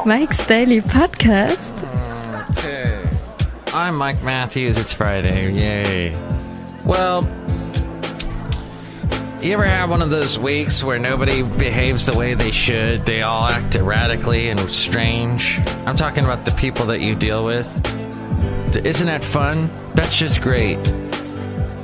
Mike's Daily Podcast. Okay. I'm Mike Matthews. It's Friday. Yay. Well, you ever have one of those weeks where nobody behaves the way they should? They all act erratically and strange. I'm talking about the people that you deal with. Isn't that fun? That's just great.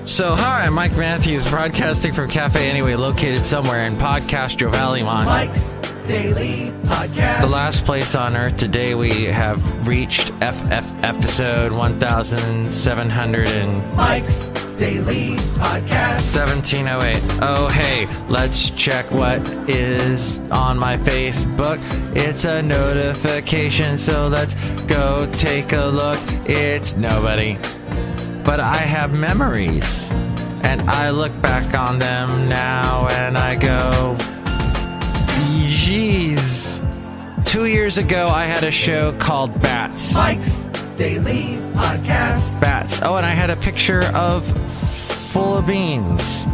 So, hi, I'm Mike Matthews, broadcasting from Café Anyway, located somewhere in Podcastro Valley, Mike's Daily Podcast. The last place on Earth. Today we have reached episode 1700 and... Mike's Daily Podcast. 1708. Oh, hey, let's check what is on my Facebook. It's a notification, so let's go take a look. It's nobody. But I have memories, and I look back on them now, and I go, jeez. 2 years ago, I had a show called Bats. Mike's Daily Podcast. Bats. Oh, and I had a picture of Full of Beans,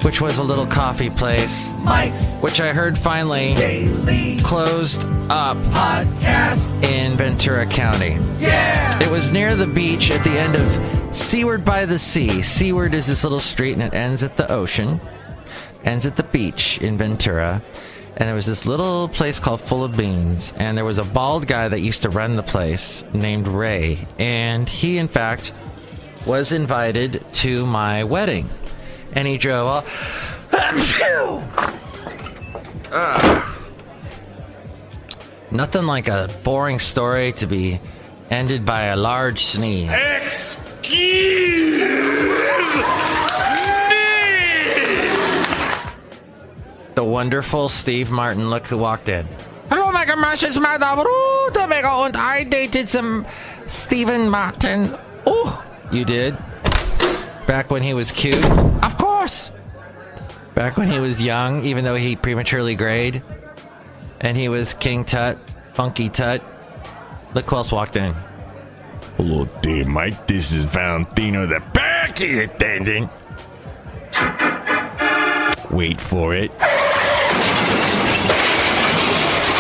which was a little coffee place. Mike's, which I heard finally Daily closed up Podcast in Ventura County. Yeah! It was near the beach at the end of Seaward by the Sea. Seaward is this little street, and it ends at the ocean, ends at the beach in Ventura. And there was this little place called Full of Beans, and there was a bald guy that used to run the place named Ray, and he, in fact, was invited to my wedding. And he drove nothing like a boring story to be ended by a large sneeze. Excuse me! The wonderful Steve Martin, look who walked in. Hello, my it's Madame Rootabega, and I dated some Stephen Martin. Oh, you did? Back when he was cute? Of course! Back when he was young, even though he prematurely grayed. And he was King Tut, Funky Tut. Look who else walked in. Hello there, Mike. This is Valentino, the party attendant. Wait for it.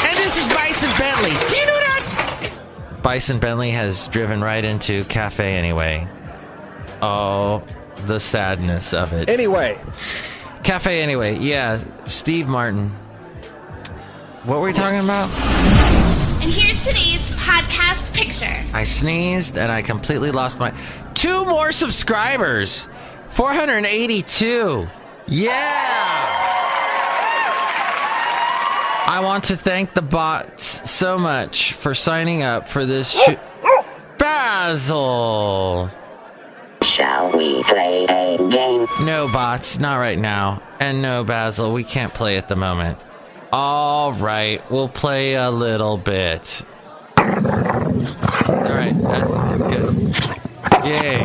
And this is Bison Bentley. Do you know that? Bison Bentley has driven right into Café Anyway. Oh, the sadness of it. Anyway. Café Anyway. Yeah, Steve Martin. What were we talking about? And here's today's podcast picture. I sneezed and I completely lost my... 2 more subscribers! 482! Yeah! I want to thank the bots so much for signing up for this Basil! Shall we play a game? No bots, not right now. And no Basil, we can't play at the moment. All right, we'll play a little bit. All right, that's good. Yay.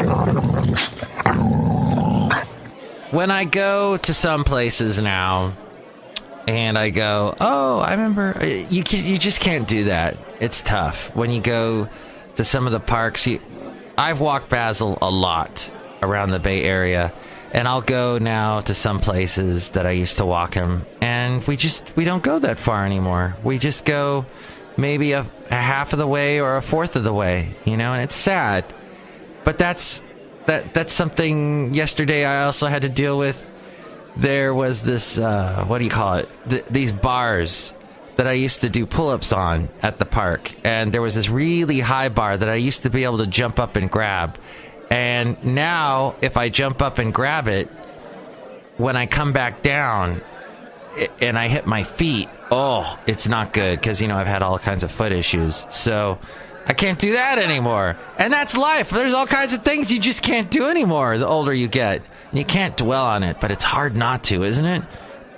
When I go to some places now, and I go, oh, I remember, you just can't do that. It's tough. When you go to some of the parks, I've walked Basil a lot around the Bay Area. And I'll go now to some places that I used to walk him, and we don't go that far anymore. We just go maybe a half of the way or a fourth of the way, you know, and it's sad. But that's something yesterday I also had to deal with. There was this, what do you call it? These bars that I used to do pull-ups on at the park. And there was this really high bar that I used to be able to jump up and grab. And now, if I jump up and grab it, when I come back down and I hit my feet, oh, it's not good because, you know, I've had all kinds of foot issues. So I can't do that anymore. And that's life. There's all kinds of things you just can't do anymore the older you get. And you can't dwell on it, but it's hard not to, isn't it?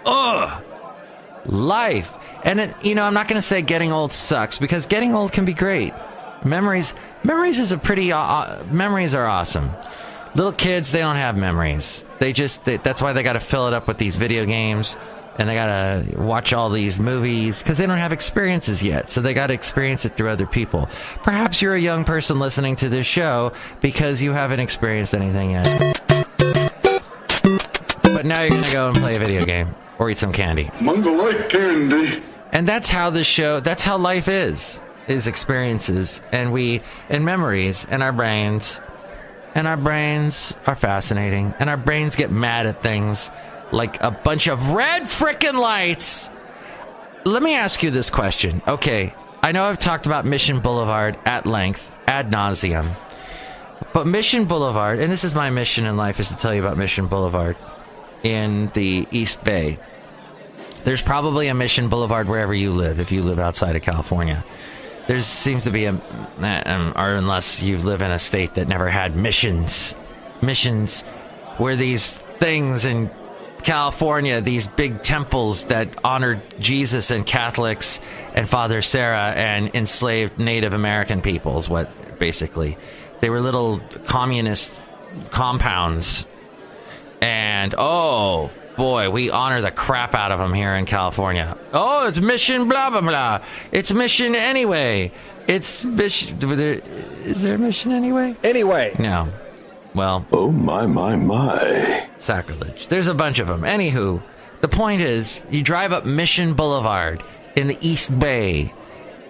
Ugh. Life. And, I'm not going to say getting old sucks because getting old can be great. Memories is a pretty... memories are awesome. Little kids, they don't have memories. That's why they got to fill it up with these video games, and they got to watch all these movies, because they don't have experiences yet, so they got to experience it through other people. Perhaps you're a young person listening to this show because you haven't experienced anything yet. But now you're going to go and play a video game, or eat some candy. Mango like candy. And that's how that's how life is experiences and memories and our brains. And our brains are fascinating. And our brains get mad at things like a bunch of red frickin' lights. Let me ask you this question. Okay, I know I've talked about Mission Boulevard at length, ad nauseum. But Mission Boulevard, and this is my mission in life, is to tell you about Mission Boulevard in the East Bay. There's probably a Mission Boulevard wherever you live, if you live outside of California. There seems to be or unless you live in a state that never had missions where these things in California, these big temples that honored Jesus and Catholics and Father Sarah and enslaved Native American peoples, what basically they were little communist compounds. And oh boy, we honor the crap out of them here in California. Oh, it's Mission blah, blah, blah. It's Mission Anyway. It's Mission... Is there a Mission Anyway? Anyway. No. Well... Oh, my. Sacrilege. There's a bunch of them. Anywho, the point is, you drive up Mission Boulevard in the East Bay,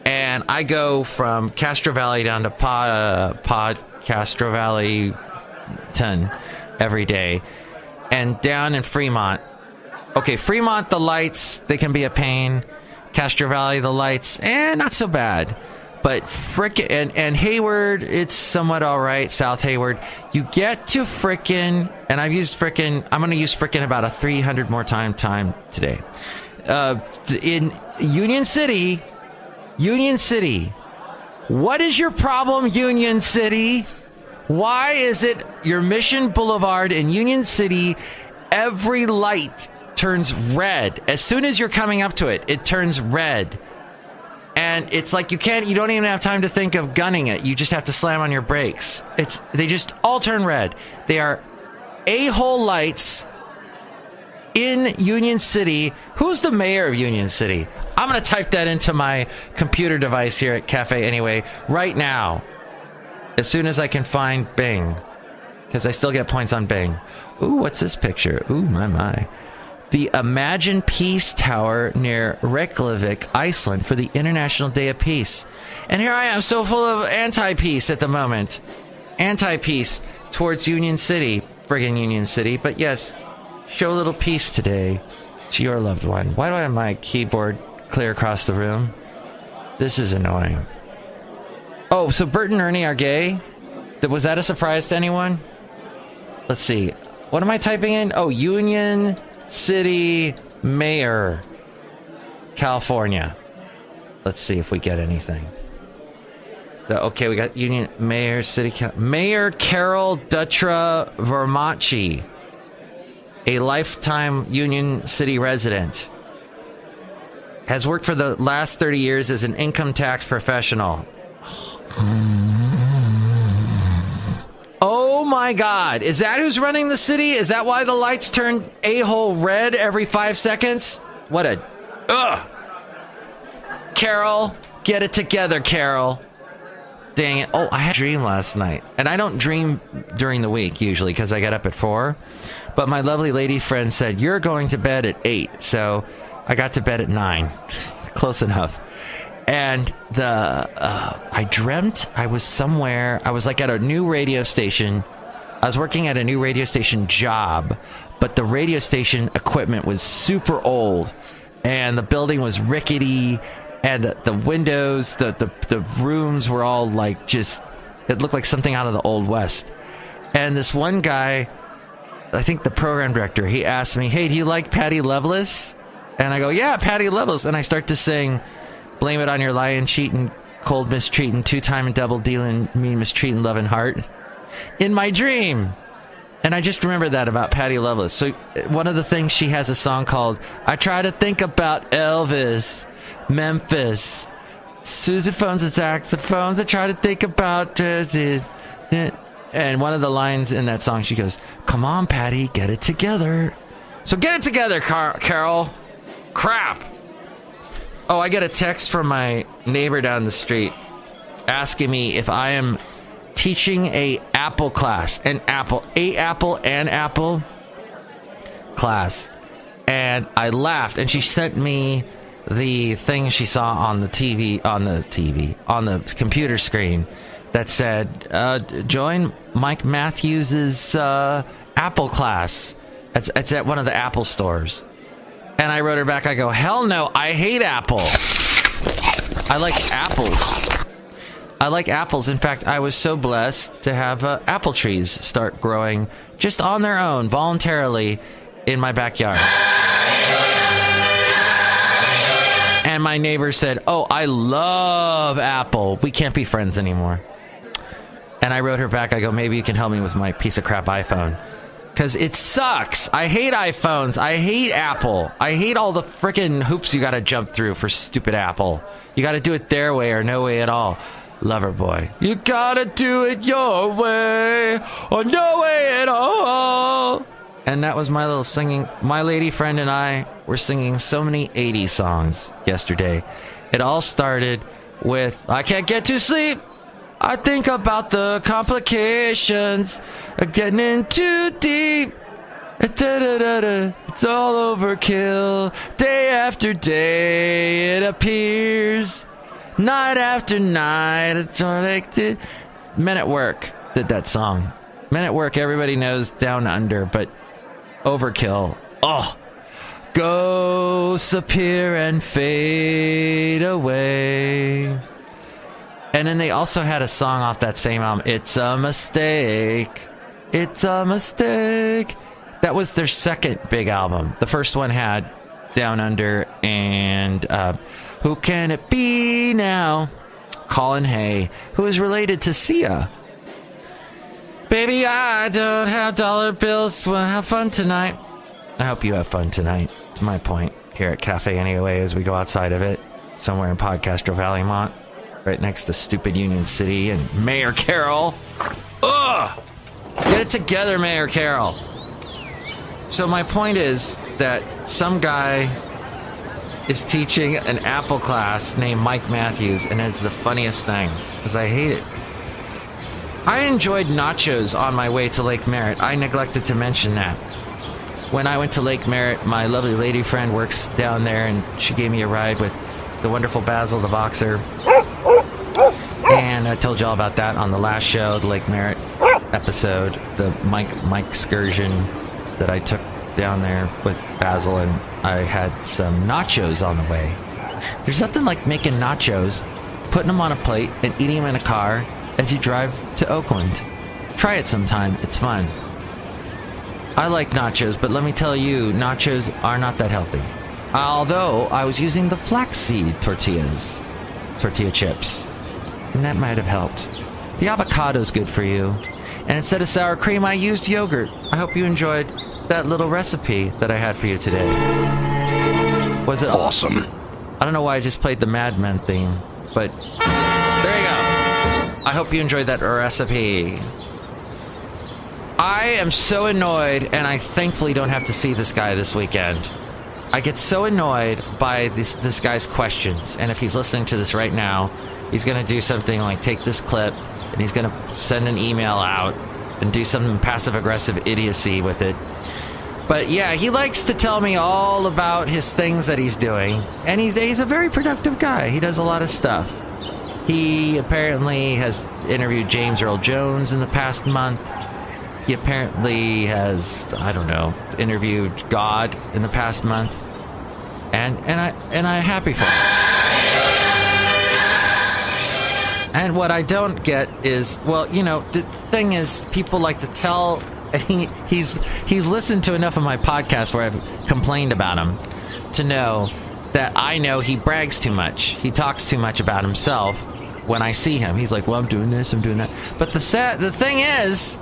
and I go from Castro Valley down to Castro Valley every day. And down in Fremont. Okay, Fremont, the lights, they can be a pain. Castro Valley, the lights, not so bad. But and Hayward, it's somewhat all right. South Hayward. You get to frickin', and I've used frickin', I'm going to use frickin' about a 300 more time today. In Union City. What is your problem, Union City? Why is it your Mission Boulevard in Union City, every light turns red? As soon as you're coming up to it, it turns red. And it's like you don't even have time to think of gunning it. You just have to slam on your brakes. They just all turn red. They are a-hole lights in Union City. Who's the mayor of Union City? I'm going to type that into my computer device here at Café Anyway right now. As soon as I can find Bing. Because I still get points on Bing. Ooh, what's this picture? Ooh, my. The Imagine Peace Tower near Reykjavik, Iceland for the International Day of Peace. And here I am, so full of anti-peace at the moment. Anti-peace towards Union City. Friggin' Union City. But yes, show a little peace today to your loved one. Why do I have my keyboard clear across the room? This is annoying. Oh, so Bert and Ernie are gay? Was that a surprise to anyone? Let's see. What am I typing in? Oh, Union City Mayor, California. Let's see if we get anything. Okay, we got Union Mayor City Mayor Carol Dutra Vermachi, a lifetime Union City resident. Has worked for the last 30 years as an income tax professional. Oh my God. Is that who's running the city? Is that why the lights turn a-hole red every 5 seconds? What a... Ugh. Carol, get it together, Carol. Dang it. Oh, I had a dream last night. And I don't dream during the week usually because I get up at 4. But my lovely lady friend said, you're going to bed at 8. So I got to bed at 9. Close enough. And I dreamt I was somewhere. I was like at a new radio station. I was working at a new radio station job, but the radio station equipment was super old, and the building was rickety, and the windows, the rooms were all like just, it looked like something out of the Old West. And this one guy, I think the program director, he asked me, hey, do you like Patti Loveless? And I go, yeah, Patti Loveless. And I start to sing, blame it on your lying, cheating, cold mistreating, two-time and double dealing, mean mistreating, loving heart. In my dream. And I just remember that about Patti Loveless. So one of the things, she has a song called I Try to Think About Elvis, Memphis, sousaphones and saxophones. I try to think about... And one of the lines in that song, she goes, come on, Patty, get it together. So get it together, Carol. Crap. Oh, I get a text from my neighbor down the street asking me if I am teaching a apple class, an apple class. And I laughed, and she sent me the thing she saw on the computer screen that said, join Mike Matthews' Apple class. It's at one of the Apple stores. And I wrote her back, I go, hell no, I hate Apple. I like apples. I like apples. In fact, I was so blessed to have apple trees start growing just on their own, voluntarily, in my backyard. And my neighbor said, oh, I love Apple. We can't be friends anymore. And I wrote her back, I go, maybe you can help me with my piece of crap iPhone. Because it sucks. I hate iPhones. I hate Apple. I hate all the freaking hoops you got to jump through for stupid Apple. You got to do it their way or no way at all. Lover boy. You got to do it your way or no way at all. And that was my little singing. My lady friend and I were singing so many 80s songs yesterday. It all started with, I can't get to sleep. I think about the complications of getting in too deep. It's all overkill. Day after day it appears. Night after night it's like Men at Work did that song. Men at Work, everybody knows Down Under, but Overkill. Oh, ghosts appear and fade away. And then they also had a song off that same album, It's a Mistake. It's a Mistake. That was their second big album. The first one had Down Under and Who Can It Be Now? Colin Hay, who is related to Sia. Baby, I don't have dollar bills. Wanna have fun tonight? I hope you have fun tonight. To my point, here at Café Anyway, as we go outside of it, somewhere in Podcastro Valleymont. Right next to stupid Union City and Mayor Carroll. Ugh! Get it together, Mayor Carroll. So my point is that some guy is teaching an Apple class named Mike Matthews, and it's the funniest thing, because I hate it. I enjoyed nachos on my way to Lake Merritt. I neglected to mention that. When I went to Lake Merritt, my lovely lady friend works down there, and she gave me a ride with the wonderful Basil the Boxer. And I told you all about that on the last show, the Lake Merritt episode, the Mike excursion that I took down there with Basil, and I had some nachos on the way. There's nothing like making nachos, putting them on a plate, and eating them in a car as you drive to Oakland. Try it sometime. It's fun. I like nachos, but let me tell you, nachos are not that healthy. Although I was using the flaxseed tortilla chips, and that might have helped. The avocado's good for you. And instead of sour cream, I used yogurt. I hope you enjoyed that little recipe that I had for you today. Was it awesome? I don't know why I just played the Mad Men theme, but there you go. I hope you enjoyed that recipe. I am so annoyed, and I thankfully don't have to see this guy this weekend. I get so annoyed by this guy's questions, and if he's listening to this right now, he's going to do something like take this clip, and he's going to send an email out and do some passive-aggressive idiocy with it. But yeah, he likes to tell me all about his things that he's doing, and he's a very productive guy. He does a lot of stuff. He apparently has interviewed James Earl Jones in the past month. He apparently has, I don't know, interviewed God in the past month. And I'm happy for him. And what I don't get is, well, you know, the thing is, people like to tell, and he's listened to enough of my podcast where I've complained about him to know that I know he brags too much. He talks too much about himself when I see him. He's like, well, I'm doing this, I'm doing that. But the thing is,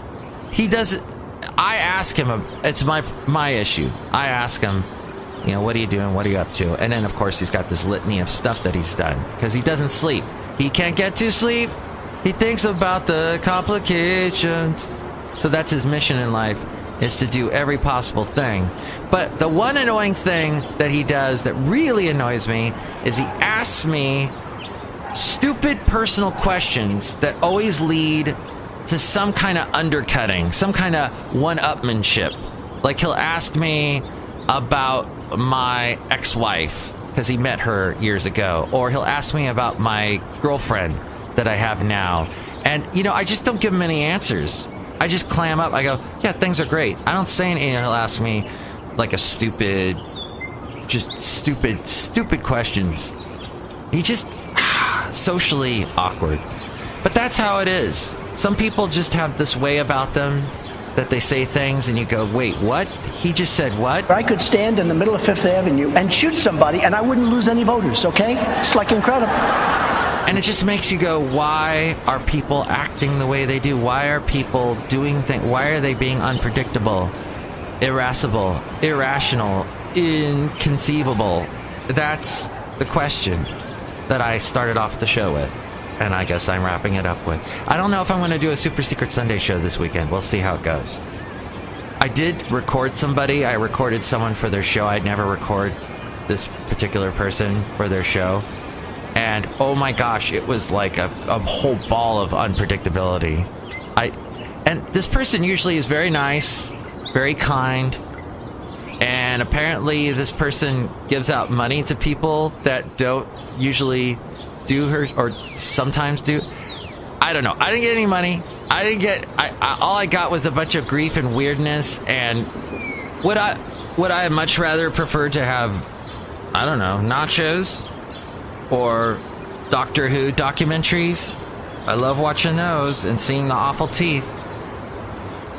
he doesn't. I ask him. It's my issue. I ask him, you know, what are you doing? What are you up to? And then, of course, he's got this litany of stuff that he's done because he doesn't sleep. He can't get to sleep. He thinks about the complications. So that's his mission in life, is to do every possible thing. But the one annoying thing that he does that really annoys me is he asks me stupid personal questions that always lead to some kind of undercutting, some kind of one-upmanship. Like he'll ask me about my ex-wife, because he met her years ago. Or he'll ask me about my girlfriend that I have now. And, I just don't give him any answers. I just clam up. I go, yeah, things are great. I don't say anything. He'll ask me like a stupid questions. He just socially awkward. But that's how it is. Some people just have this way about them that they say things and you go, wait, what? He just said what? I could stand in the middle of Fifth Avenue and shoot somebody and I wouldn't lose any voters, okay? It's like incredible. And it just makes you go, why are people acting the way they do? Why are people doing things? Why are they being unpredictable, irascible, irrational, inconceivable? That's the question that I started off the show with. And I guess I'm wrapping it up with. I don't know if I'm going to do a Super Secret Sunday show this weekend. We'll see how it goes. I did record somebody. I recorded someone for their show. I'd never record this particular person for their show. And oh my gosh, it was like a whole ball of unpredictability. And this person usually is very nice, very kind. And apparently this person gives out money to people that don't usually do her, or sometimes do. I don't know. I didn't get any money. I didn't get. All I got was a bunch of grief and weirdness. And would I much rather prefer to have, I don't know, nachos or Doctor Who documentaries? I love watching those and seeing the awful teeth.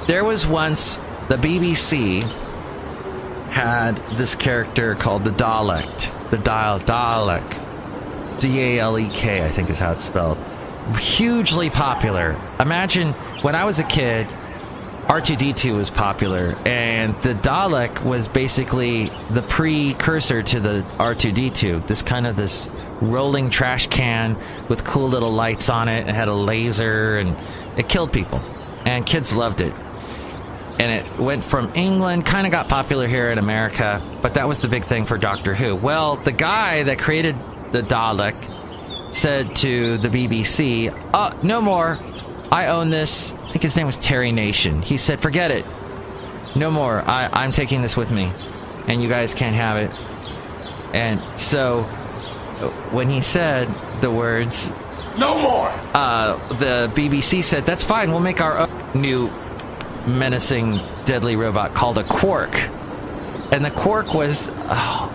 There was once the BBC had this character called the Dalek. The Dalek. D-A-L-E-K, I think is how it's spelled. Hugely popular. Imagine when I was a kid, R2-D2 was popular, and the Dalek was basically the precursor to the R2-D2. This rolling trash can with cool little lights on it. It had a laser, and it killed people. And kids loved it. And it went from England, kind of got popular here in America, but that was the big thing for Doctor Who. Well, the guy that created the Dalek said to the BBC, no more. I own this. I think his name was Terry Nation. He said, forget it. No more. I'm taking this with me. And you guys can't have it. And so when he said the words, No more! The BBC said, that's fine. We'll make our own new menacing, deadly robot called a Quark. And the Quark was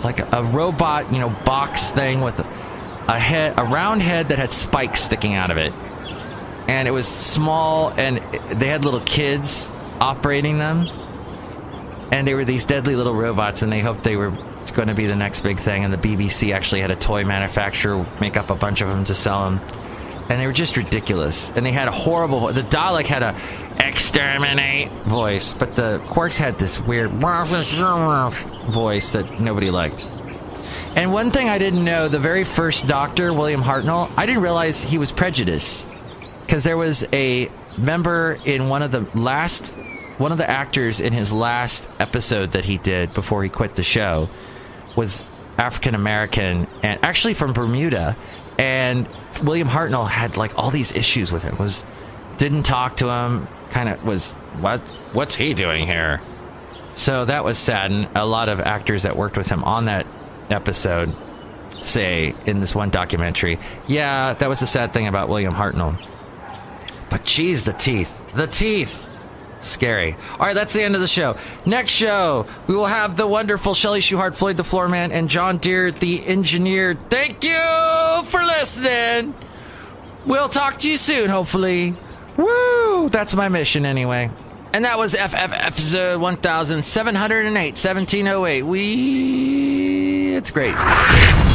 like a robot, box thing with a round head that had spikes sticking out of it. And it was small, and they had little kids operating them. And they were these deadly little robots, and they hoped they were going to be the next big thing. And the BBC actually had a toy manufacturer make up a bunch of them to sell them. And they were just ridiculous. And they had a horrible... The Dalek had a exterminate voice, but the Quarks had this weird voice that nobody liked. And one thing I didn't know, the very first Doctor, William Hartnell, I didn't realize he was prejudiced. Because there was a member in one of the actors in his last episode that he did before he quit the show was African American and actually from Bermuda. And William Hartnell had like all these issues with him. Didn't talk to him. Kind of was, what's he doing here? So that was sad. And a lot of actors that worked with him on that episode say in this one documentary, yeah, that was the sad thing about William Hartnell. But geez, the teeth. Scary. All right, that's the end of the show. Next show, we will have the wonderful Chely Shoehart, Floyd the Floorman, and John Deere, the engineer. Thank you for listening. We'll talk to you soon, hopefully. Woo! That's my mission anyway. And that was episode 1708, 1708. It's great.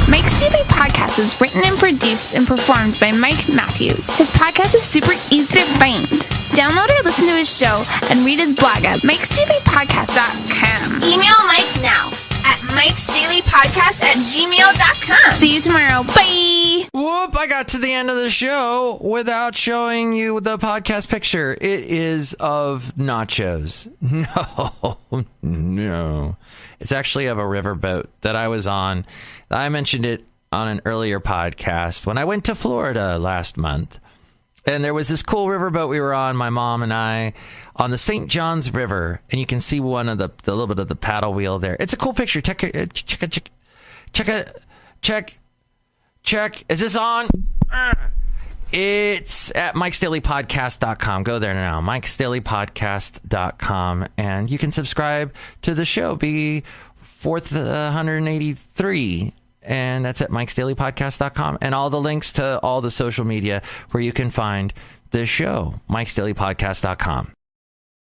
Mike's Daily Podcast is written and produced and performed by Mike Matthews. His podcast is super easy to find. Download or listen to his show and read his blog at mikesdailypodcast.com. Email Mike now at mikesdailypodcast@gmail.com. See you tomorrow. Bye! Whoop, I got to the end of the show without showing you the podcast picture. It is of nachos. No. It's actually of a riverboat that I was on. I mentioned it on an earlier podcast when I went to Florida last month. And there was this cool riverboat we were on, my mom and I, on the St. Johns River. And you can see one of the little bit of the paddle wheel there. It's a cool picture. Check it. Check. Is this on? It's at Mike'sDailyPodcast.com. Go there now, Mike'sDailyPodcast.com, and you can subscribe to the show. Be 483, and that's at Mike'sDailyPodcast.com, and all the links to all the social media where you can find this show, Mike'sDailyPodcast.com.